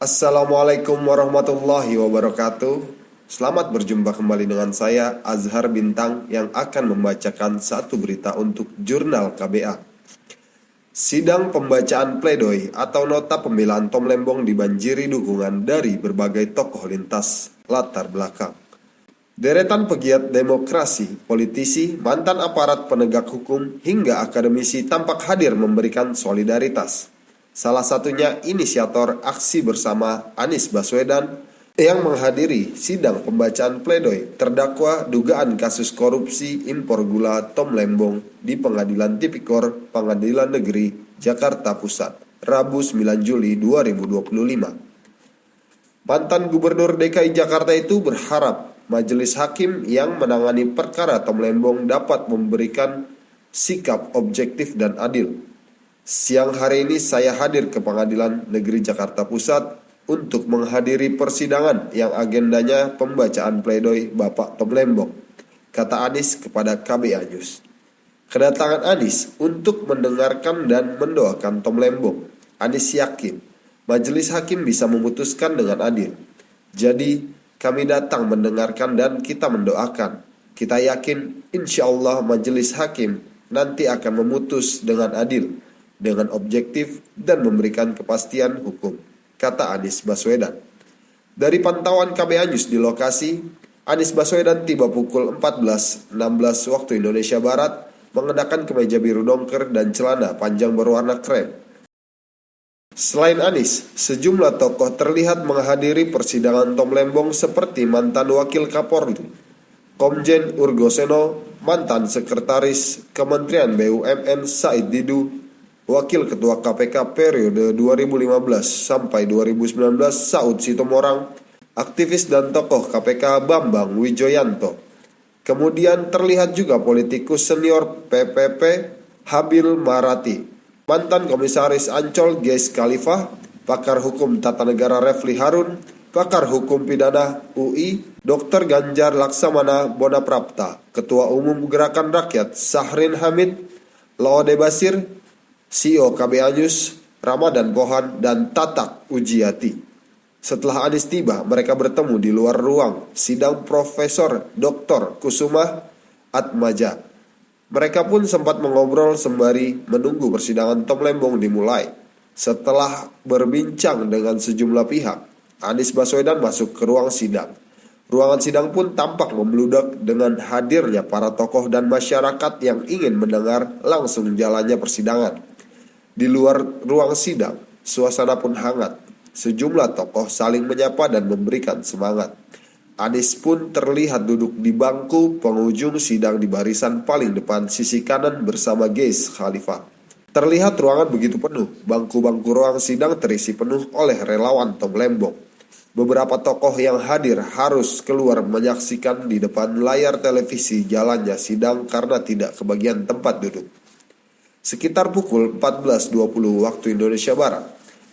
Assalamualaikum warahmatullahi wabarakatuh. Selamat berjumpa kembali dengan saya Azhar Bintang yang akan membacakan satu berita untuk Jurnal KBA. Sidang pembacaan pledoi atau nota pembelaan Tom Lembong dibanjiri dukungan dari berbagai tokoh lintas latar belakang. Deretan pegiat demokrasi, politisi, mantan aparat penegak hukum, hingga akademisi tampak hadir memberikan solidaritas. Salah satunya inisiator aksi bersama Anies Baswedan yang menghadiri sidang pembacaan pledoi terdakwa dugaan kasus korupsi impor gula Tom Lembong di Pengadilan Tipikor Pengadilan Negeri Jakarta Pusat, Rabu 9 Juli 2025. Mantan Gubernur DKI Jakarta itu berharap majelis hakim yang menangani perkara Tom Lembong dapat memberikan sikap objektif dan adil. Siang hari ini saya hadir ke Pengadilan Negeri Jakarta Pusat untuk menghadiri persidangan yang agendanya pembacaan pledoi Bapak Tom Lembong, kata Anies kepada KBA News. Kedatangan Anies untuk mendengarkan dan mendoakan Tom Lembong. Anies yakin majelis hakim bisa memutuskan dengan adil. Jadi kami datang mendengarkan dan kita mendoakan. Kita yakin insya Allah majelis hakim nanti akan memutus dengan adil, dengan objektif dan memberikan kepastian hukum, kata Anies Baswedan. Dari pantauan KBA News di lokasi, Anies Baswedan tiba pukul 14.16 waktu Indonesia Barat mengenakan kemeja biru dongker dan celana panjang berwarna krem. Selain Anies, sejumlah tokoh terlihat menghadiri persidangan Tom Lembong seperti mantan Wakil Kapolri, Komjen Urgoseno, mantan Sekretaris Kementerian BUMN Said Didu, Wakil Ketua KPK periode 2015 sampai 2019 Saud Sitomorang, aktivis dan tokoh KPK Bambang Wijoyanto. Kemudian terlihat juga politikus senior PPP Habil Marati, mantan Komisaris Ancol Geis Khalifah, pakar hukum tata negara Refli Harun, pakar hukum pidana UI Dr. Ganjar Laksamana Bonaprapta, Ketua Umum Gerakan Rakyat Sahrin Hamid, Laode Basir, CEO KBA News, Ramadan Pohan, dan Tatak Ujiati. Setelah Anies tiba, mereka bertemu di luar ruang sidang Profesor Dr. Kusuma Atmaja. Mereka pun sempat mengobrol sembari menunggu persidangan Tom Lembong dimulai. Setelah berbincang dengan sejumlah pihak, Anies Baswedan masuk ke ruang sidang. Ruangan sidang pun tampak membludak dengan hadirnya para tokoh dan masyarakat yang ingin mendengar langsung jalannya persidangan. Di luar ruang sidang, suasana pun hangat. Sejumlah tokoh saling menyapa dan memberikan semangat. Anies pun terlihat duduk di bangku penghujung sidang di barisan paling depan sisi kanan bersama Geis Khalifah. Terlihat ruangan begitu penuh, bangku-bangku ruang sidang terisi penuh oleh relawan Tom Lembong. Beberapa tokoh yang hadir harus keluar menyaksikan di depan layar televisi jalannya sidang karena tidak kebagian tempat duduk. Sekitar pukul 14.20 waktu Indonesia Barat,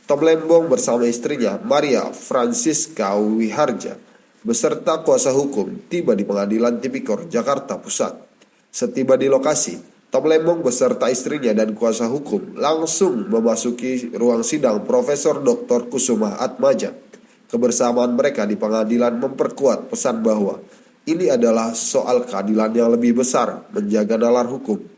Tom Lembong bersama istrinya Maria Francisca Wiharja beserta kuasa hukum tiba di Pengadilan Tipikor Jakarta Pusat. Setiba di lokasi, Tom Lembong beserta istrinya dan kuasa hukum langsung memasuki ruang sidang Profesor Dr. Kusuma Atmaja. Kebersamaan mereka di pengadilan memperkuat pesan bahwa ini adalah soal keadilan yang lebih besar, menjaga nalar hukum,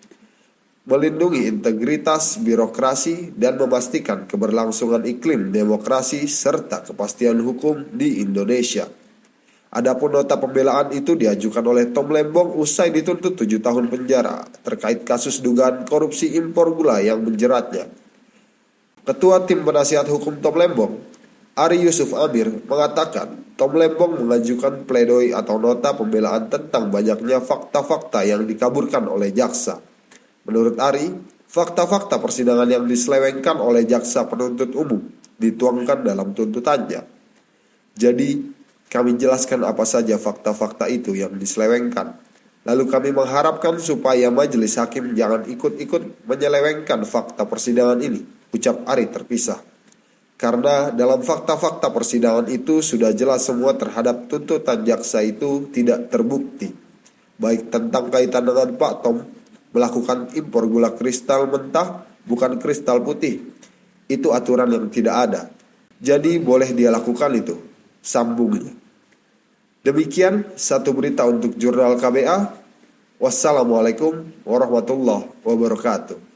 melindungi integritas birokrasi, dan memastikan keberlangsungan iklim demokrasi serta kepastian hukum di Indonesia. Adapun nota pembelaan itu diajukan oleh Tom Lembong usai dituntut 7 tahun penjara terkait kasus dugaan korupsi impor gula yang menjeratnya. Ketua Tim Penasihat Hukum Tom Lembong, Ari Yusuf Amir, mengatakan Tom Lembong mengajukan pledoi atau nota pembelaan tentang banyaknya fakta-fakta yang dikaburkan oleh jaksa. Menurut Ari, fakta-fakta persidangan yang diselewengkan oleh jaksa penuntut umum dituangkan dalam tuntutannya. Jadi, kami jelaskan apa saja fakta-fakta itu yang diselewengkan. Lalu kami mengharapkan supaya majelis hakim jangan ikut-ikut menyelewengkan fakta persidangan ini, ucap Ari terpisah. Karena dalam fakta-fakta persidangan itu sudah jelas semua terhadap tuntutan jaksa itu tidak terbukti. Baik tentang kaitan dengan Pak Tom melakukan impor gula kristal mentah bukan kristal putih. Itu aturan yang tidak ada. Jadi boleh dia lakukan itu, sambungnya. Demikian satu berita untuk Jurnal KBA. Wassalamualaikum warahmatullahi wabarakatuh.